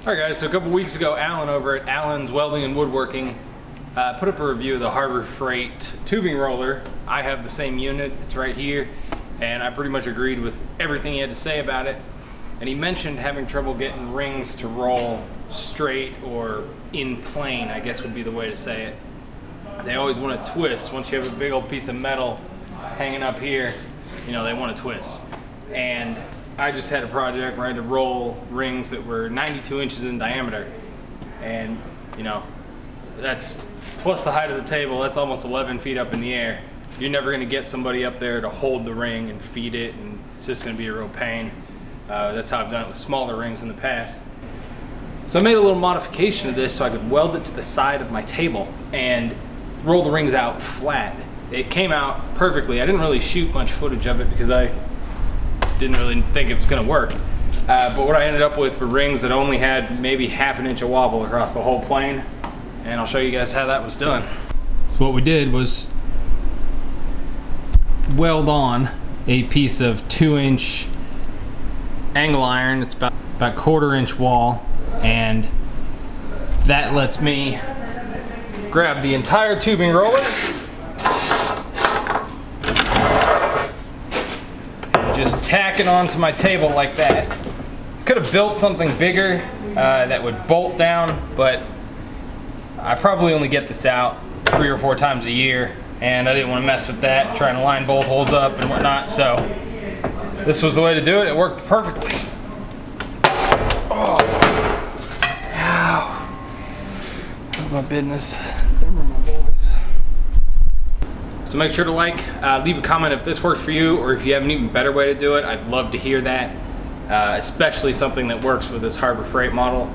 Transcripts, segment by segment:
Alright guys, so a couple weeks ago, Alan over at Alan's Welding and Woodworking put up a review of the Harbor Freight tubing roller. I have the same unit, it's right here, and I pretty much agreed with everything he had to say about it. And he mentioned having trouble getting rings to roll straight or in plane, I guess would be the way to say it. They always want to twist. Once you have a big old piece of metal hanging up here, you know, they want to twist. And I just had a project where I had to roll rings that were 92 inches in diameter. And, you know, that's plus the height of the table, that's almost 11 feet up in the air. You're never going to get somebody up there to hold the ring and feed it, and it's just going to be a real pain. That's how I've done it with smaller rings in the past. So I made a little modification to this so I could weld it to the side of my table and roll the rings out flat. It came out perfectly. I didn't really shoot much footage of it because I didn't really think it was going to work. But what I ended up with were rings that only had maybe ½ an inch of wobble across the whole plane. And I'll show you guys how that was done. So what we did was weld on a piece of 2-inch angle iron. It's about 1/4 inch wall, and that lets me grab the entire tubing roller, just tack it onto my table like that. Could have built something bigger that would bolt down, but I probably only get this out 3 or 4 times a year, and I didn't want to mess with that, trying to line bolt holes up and whatnot, so this was the way to do it. It worked perfectly. Oh, ow. That's my business. Them are my boys. So make sure to leave a comment if this works for you, or if you have an even better way to do it. I'd love to hear that, especially something that works with this Harbor Freight model.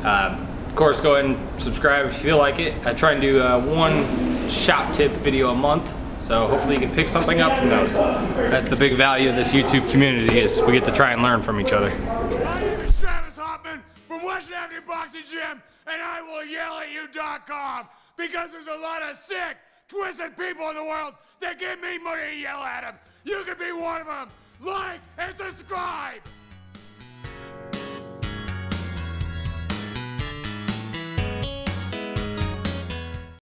Of course, go ahead and subscribe if you feel like it. I try and do one shop tip video a month, so hopefully you can pick something up from those. That's the big value of this YouTube community, is we get to try and learn from each other. My name is Travis Hoffman from West Avenue Boxing Gym, and I will yell at you.com, because there's a lot of sick, twisted people in the world that give me money to yell at them. You can be one of them. Like and subscribe.